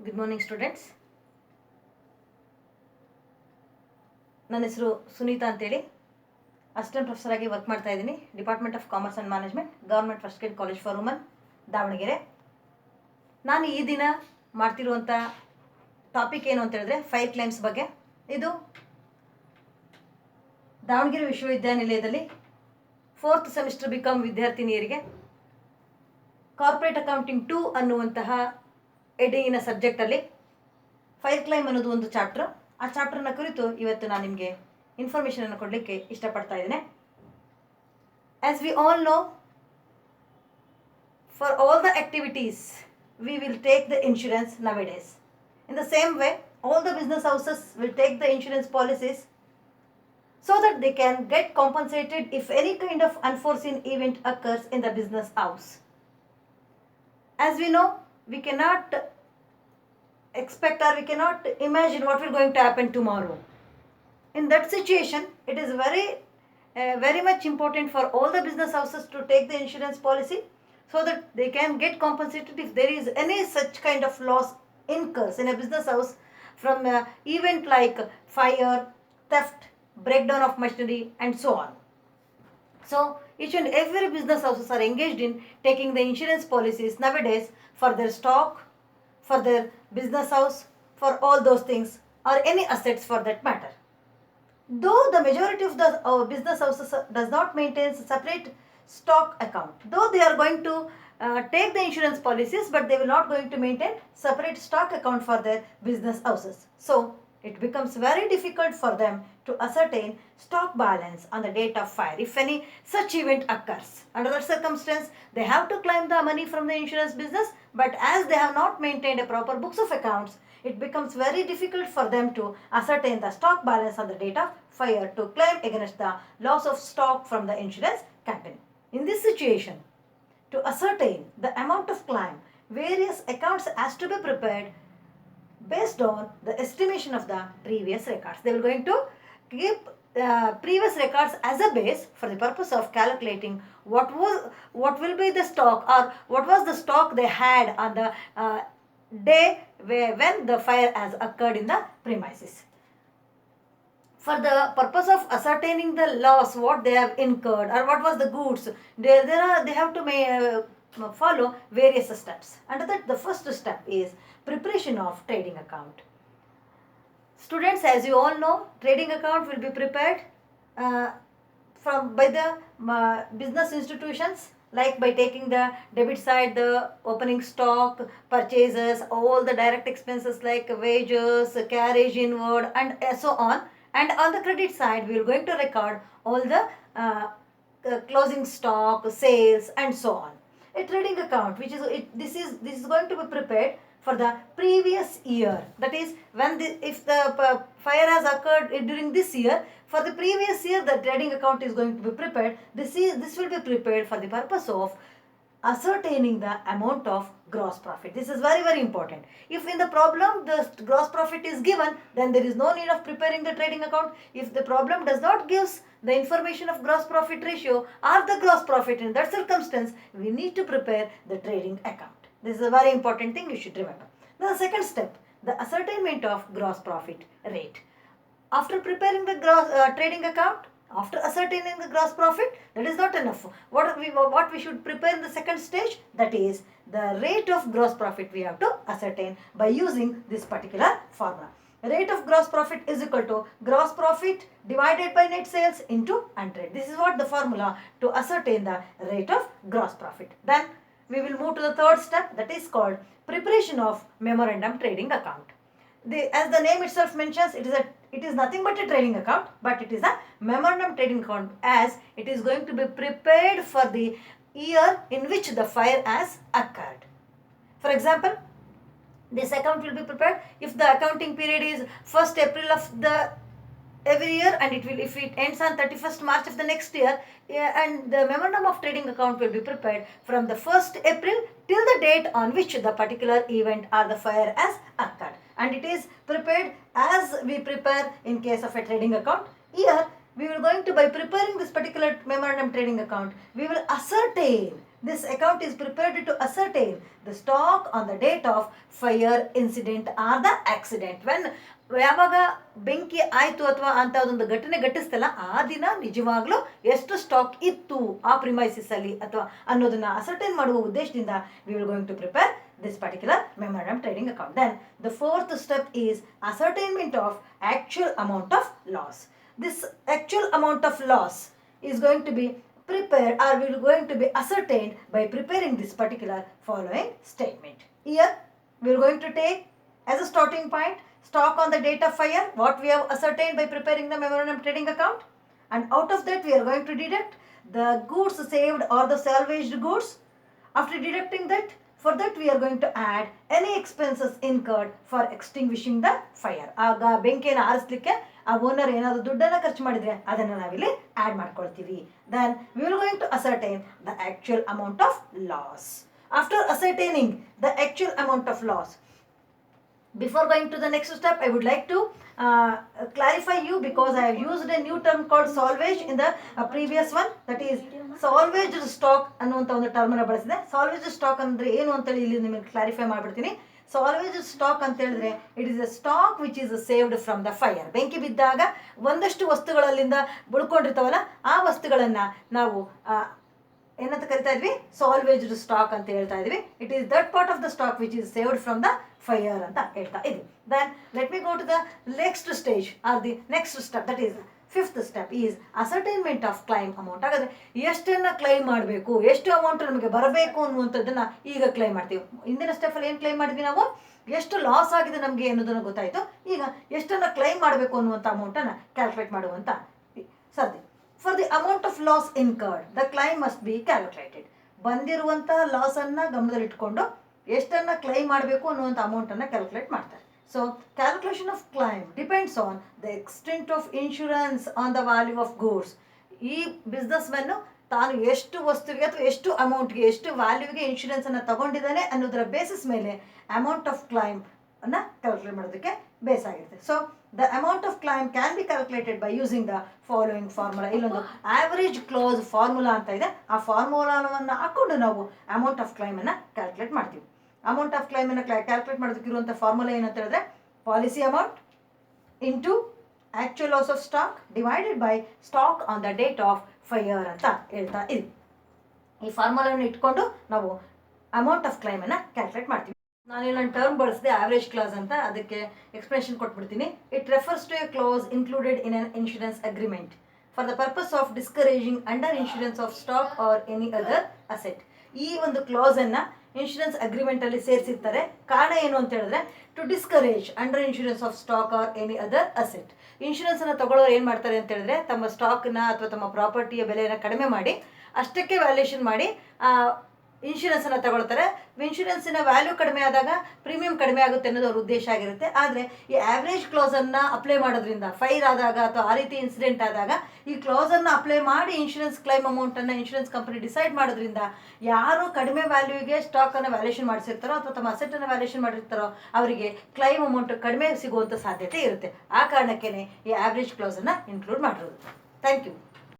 Good morning students. ನನ್ನ ಹೆಸರು ಸುನೀತಾ ಅಂತೇಳಿ ಅಸಿಸ್ಟೆಂಟ್ ಪ್ರೊಫೆಸರ್ ಆಗಿ ವರ್ಕ್ ಮಾಡ್ತಾ ಇದ್ದೀನಿ. Department of commerce and management, government first grade college for women, Davanagere. ನಾನು ಈ ದಿನ ಮಾಡ್ತಿರುವಂಥ ಟಾಪಿಕ್ ಏನು ಅಂತ ಹೇಳಿದ್ರೆ ಫೈರ್ ಕ್ಲೈಮ್ಸ್ ಬಗ್ಗೆ. ಇದು ದಾವಣಗೆರೆ ವಿಶ್ವವಿದ್ಯಾನಿಲಯದಲ್ಲಿ 4th ಸೆಮಿಸ್ಟರ್ ಬಿಕಾಮ್ ವಿದ್ಯಾರ್ಥಿನಿಯರಿಗೆ ಕಾರ್ಪೊರೇಟ್ ಅಕೌಂಟಿಂಗ್ 2 ಅನ್ನುವಂತಹ ಎಡಿನ ಸಬ್ಜೆಕ್ಟಲ್ಲಿ ಫೈರ್ ಕ್ಲೈಮ್ ಅನ್ನೋದು ಒಂದು ಚಾಪ್ಟರ್. ಆ ಚಾಪ್ಟರ್ನ ಕುರಿತು ಇವತ್ತು ನಾನು ನಿಮಗೆ ಇನ್ಫಾರ್ಮೇಷನನ್ನು ಕೊಡಲಿಕ್ಕೆ ಇಷ್ಟಪಡ್ತಾ ಇದ್ದೇನೆ. As we all know, for all the activities we will take the insurance nowadays. In the same way, all the business houses will take the insurance policies so that they can get compensated if any kind of unforeseen event occurs in the business house. As we know, we cannot expect or we cannot imagine what will going to happen tomorrow. In that situation, it is very much important for all the business houses to take the insurance policy so that they can get compensated if there is any such kind of loss incurs in a business house from an event like fire, theft, breakdown of machinery and so on. So each and every business houses are engaged in taking the insurance policies nowadays for their stock, for their business house, for all those things or any assets for that matter. Though the majority of the business houses does not maintain separate stock account, though they are going to take the insurance policies, but they will not going to maintain separate stock account for their business houses. So it becomes very difficult for them to ascertain stock balance on the date of fire if any such event occurs. Under that circumstance, they have to claim the money from the insurance business, but as they have not maintained a proper books of accounts, it becomes very difficult for them to ascertain the stock balance on the date of fire to claim against the loss of stock from the insurance company. In this situation, to ascertain the amount of claim, various accounts has to be prepared based on the estimation of the previous records. They will going to keep previous records as a base for the purpose of calculating what will be the stock or what was the stock they had on the day when the fire has occurred in the premises. For the purpose of ascertaining the loss, what they have incurred or what was the goods, they have to follow various steps. Under that, the first step is preparation of trading account. Students, as you all know, trading account will be prepared by the business institutions, like by taking the debit side, the opening stock, purchases, all the direct expenses like wages, carriage inward and so on. And on the credit side, we are going to record all the closing stock, sales and so on. A trading account, which is this is going to be prepared for the previous year. That is, when if the fire has occurred during this year, for the previous year the trading account is going to be prepared. This will be prepared for the purpose of ascertaining the amount of gross profit. This is very important. If in the problem the gross profit is given, then there is no need of preparing the trading account. If the problem does not give the information of gross profit ratio or the gross profit, in that circumstance we need to prepare the trading account. This is a very important thing you should remember. Now the second step, the ascertainment of gross profit rate. After preparing the trading account, after ascertaining the gross profit, that is not enough. What we should prepare in the second stage, that is the rate of gross profit we have to ascertain by using this particular formula. Rate of gross profit is equal to gross profit divided by net sales into 100. This is what the formula to ascertain the rate of gross profit. Then we will move to the third step, that is called preparation of memorandum trading account. As the name itself mentions, it is nothing but a trading account, but it is a memorandum trading account, as it is going to be prepared for the year in which the fire has occurred. For example, this account will be prepared if the accounting period is 1st April of the every year, and if it ends on 31st March of the next year, and the memorandum of trading account will be prepared from the 1st April till the date on which the particular event or the fire has occurred, and it is prepared as we prepare in case of a trading account. Here we will going to, by preparing this particular memorandum trading account, we will ascertain This account is prepared to ascertain the stock on the date of fire, incident or the accident. When ಯಾವಾಗ ಬೆಂಕಿ ಆಯಿತು ಅಥವಾ ಅಂತ ಒಂದು ಘಟನೆ ಘಟಿಸ್ತಲ್ಲ ಆ ದಿನ ನಿಜವಾಗ್ಲೂ ಎಷ್ಟು ಸ್ಟಾಕ್ ಇತ್ತು ಆ ಪ್ರಿಮೈಸಿಸಲ್ಲಿ ಅಥವಾ ಅನ್ನೋದನ್ನ ಅಸರ್ಟೈನ್ ಮಾಡುವ ಉದ್ದೇಶದಿಂದ we will going to prepare this particular memorandum trading account. Then the fourth step is ascertainment of actual amount of loss. This actual amount of loss is going to be prepared or will going to be ascertained by preparing this particular following statement. Here we are going to take as a starting point stock on the date of fire, what we have ascertained by preparing the memorandum trading account, and out of that we are going to deduct the goods saved or the salvaged goods. After deducting that, for that we are going to add any expenses incurred for extinguishing the fire. ಆಗ ಬೆಂಕಿಯನ್ನು ಆರಿಸಲಿಕ್ಕೆ ಆ owner ಏನಾದರೂ ದುಡ್ಡನ್ನು ಖರ್ಚು ಮಾಡಿದ್ರೆ ಅದನ್ನು ನಾವಿಲ್ಲಿ add ಮಾಡ್ಕೊಳ್ತೀವಿ. Then we are going to ascertain the actual amount of loss. After ascertaining the actual amount of loss, before going to the next step, I would like to clarify you, because I have used a new term called salvage in the previous one, that is salvaged stock ಅನ್ನುವಂಥ ಒಂದು ಟರ್ಮನ್ನು ಬಳಸಿದೆ. salvaged stock ಅಂದರೆ ಏನು ಅಂತೇಳಿ ಇಲ್ಲಿ ನಿಮಗೆ clarify ಮಾಡಿಬಿಡ್ತೀನಿ. salvaged stock ಅಂತ ಹೇಳಿದ್ರೆ it is a stock which is saved from the fire. ಬೆಂಕಿ ಬಿದ್ದಾಗ ಒಂದಷ್ಟು ವಸ್ತುಗಳಲ್ಲಿಂದ ಉಳ್ಕೊಂಡಿರ್ತಾವಲ್ಲ ಆ ವಸ್ತುಗಳನ್ನು ನಾವು ಏನಂತ ಕರಿತಾ ಇದ್ವಿ, ಸಾಲ್ವೇಜ್ಡ್ ಸ್ಟಾಕ್ ಅಂತ ಹೇಳ್ತಾ ಇದ್ವಿ. It is that part of the stock which is saved from the fire ಅಂತ ಹೇಳ್ತಾ ಇದ್ವಿ. Then let me go to the next stage or the next step, that is fifth step is ascertainment of claim amount. ಹಾಗಾದ್ರೆ ಎಷ್ಟನ್ನ claim ಮಾಡಬೇಕು, ಎಷ್ಟು amount ನಮಗೆ ಬರಬೇಕು ಅನ್ನುವಂಥದ್ದನ್ನ ಈಗ ಕ್ಲೈಮ್ ಮಾಡ್ತೀವಿ. ಹಿಂದಿನ ಸ್ಟೆಪ್ಪಲ್ಲಿ ಏನು ಕ್ಲೈಮ್ ಮಾಡಿದ್ವಿ ನಾವು, ಎಷ್ಟು ಲಾಸ್ ಆಗಿದೆ ನಮಗೆ ಅನ್ನೋದನ್ನು ಗೊತ್ತಾಯಿತು. ಈಗ ಎಷ್ಟನ್ನು ಕ್ಲೈಮ್ ಮಾಡಬೇಕು ಅನ್ನುವಂಥ ಅಮೌಂಟನ್ನು ಕ್ಯಾಲ್ಕುಲೇಟ್ ಮಾಡುವಂಥ ಸರ್ದಿ. For the amount of loss incurred, the claim must be calculated. ಬಂದಿರುವಂಥ ಲಾಸನ್ನು ಗಮನದಲ್ಲಿಟ್ಕೊಂಡು ಎಷ್ಟನ್ನು ಕ್ಲೈಮ್ ಮಾಡಬೇಕು ಅನ್ನುವಂಥ ಅಮೌಂಟನ್ನು ಕ್ಯಾಲ್ಕುಲೇಟ್ ಮಾಡ್ತಾರೆ. So calculation of climb depends on the extent of insurance on the value of goods. ಈ ಬಿಸ್ನೆಸ್ ಮೆನ್ನು ತಾನು ಎಷ್ಟು ವಸ್ತುವಿಗೆ ಅಥವಾ ಎಷ್ಟು ಅಮೌಂಟ್ಗೆ ಎಷ್ಟು ವ್ಯಾಲ್ಯೂಗೆ ಇನ್ಶೂರೆನ್ಸನ್ನು ತಗೊಂಡಿದ್ದಾನೆ ಅನ್ನೋದರ ಬೇಸಿಸ್ ಮೇಲೆ ಅಮೌಂಟ್ ಆಫ್ ಕ್ಲೈಮ್ ಅನ್ನು ಕ್ಯಾಲ್ಕುಲೇಟ್ ಮಾಡೋದಕ್ಕೆ ಬೇಸ್ ಆಗಿರುತ್ತೆ. So the amount of climb can be calculated by using the following formula. ಇಲ್ಲೊಂದು ಆವರೇಜ್ ಕ್ಲೋಸ್ ಫಾರ್ಮುಲಾ ಅಂತ ಇದೆ. ಆ ಫಾರ್ಮುಲಾವನ್ನು ಹಾಕೊಂಡು ನಾವು ಅಮೌಂಟ್ ಆಫ್ ಕ್ಲೈಮನ್ನು ಕ್ಯಾಲ್ಕುಲೇಟ್ ಮಾಡ್ತೀವಿ. ಅಮೌಂಟ್ ಆಫ್ ಕ್ಲೈಮನ್ನು ಕ್ಯಾಲ್ಕುಲೇಟ್ ಮಾಡೋದಕ್ಕೆ ಇರುವಂಥ ಫಾರ್ಮುಲಾ ಏನಂತ ಹೇಳಿದ್ರೆ policy amount into actual loss of stock divided by stock on the date of fire ಅಂತ ಹೇಳ್ತಾ ಇದ್ವಿ. ಈ ಫಾರ್ಮುಲಾವನ್ನು ಇಟ್ಕೊಂಡು ನಾವು ಅಮೌಂಟ್ ಆಫ್ ಕ್ಲೈಮನ್ನು ಕ್ಯಾಲ್ಕುಲೇಟ್ ಮಾಡ್ತೀವಿ. ನಾನೇನು ನನ್ನ ಟರ್ಮ್ ಬಳಸಿದೆ ಆವ್ರೇಜ್ ಕ್ಲಾಸ್ ಅಂತ, ಅದಕ್ಕೆ ಎಕ್ಸ್ಪ್ಲನೇಷನ್ ಕೊಟ್ಬಿಡ್ತೀನಿ. It refers to a clause included in an insurance agreement for the purpose of discouraging under insurance of stock or any other asset. ಈ ಒಂದು ಕ್ಲಾಸನ್ನು ಇನ್ಶೂರೆನ್ಸ್ ಅಗ್ರಿಮೆಂಟಲ್ಲಿ ಸೇರಿಸಿರ್ತಾರೆ. ಕಾರಣ ಏನು ಅಂತ ಹೇಳಿದ್ರೆ to discourage under insurance of stock or any other asset. ಇನ್ಶೂರೆನ್ಸನ್ನು ತಗೊಳ್ಳೋರು ಏನು ಮಾಡ್ತಾರೆ ಅಂತ ಹೇಳಿದ್ರೆ ತಮ್ಮ ಸ್ಟಾಕ್ನ ಅಥವಾ ತಮ್ಮ ಪ್ರಾಪರ್ಟಿಯ ಬೆಲೆಯನ್ನು ಕಡಿಮೆ ಮಾಡಿ ಅಷ್ಟಕ್ಕೆ ವ್ಯಾಲ್ಯೂಷನ್ ಮಾಡಿ ಇನ್ಶೂರೆನ್ಸನ್ನು ತಗೊಳ್ತಾರೆ. ಇನ್ಶೂರೆನ್ಸಿನ ವ್ಯಾಲ್ಯೂ ಕಡಿಮೆ ಆದಾಗ ಪ್ರೀಮಿಯಂ ಕಡಿಮೆ ಆಗುತ್ತೆ ಅನ್ನೋದು ಅವ್ರ ಉದ್ದೇಶ ಆಗಿರುತ್ತೆ. ಆದರೆ ಈ ಆವ್ರೇಜ್ ಕ್ಲಾಸನ್ನು ಅಪ್ಲೈ ಮಾಡೋದ್ರಿಂದ ಫೈರ್ ಆದಾಗ ಅಥವಾ ಆ ರೀತಿ ಇನ್ಸಿಡೆಂಟ್ ಆದಾಗ ಈ ಕ್ಲಾಸನ್ನು ಅಪ್ಲೈ ಮಾಡಿ ಇನ್ಶೂರೆನ್ಸ್ ಕ್ಲೈಮ್ ಅಮೌಂಟನ್ನು ಇನ್ಶೂರೆನ್ಸ್ ಕಂಪನಿ ಡಿಸೈಡ್ ಮಾಡೋದ್ರಿಂದ ಯಾರು ಕಡಿಮೆ ವ್ಯಾಲ್ಯೂಗೆ ಸ್ಟಾಕನ್ನು ವ್ಯಾಲ್ಯೂಷನ್ ಮಾಡಿಸಿರ್ತಾರೋ ಅಥವಾ ತಮ್ಮ ಅಸೆಟನ್ನು ವ್ಯಾಲ್ಯೂಷನ್ ಮಾಡಿರ್ತಾರೋ ಅವರಿಗೆ ಕ್ಲೈಮ್ ಅಮೌಂಟ್ ಕಡಿಮೆ ಸಿಗುವಂಥ ಸಾಧ್ಯತೆ ಇರುತ್ತೆ. ಆ ಕಾರಣಕ್ಕೇ ಈ ಆವ್ರೇಜ್ ಕ್ಲಾಸನ್ನು ಇನ್ಕ್ಲೂಡ್ ಮಾಡಿರೋದು. Thank you.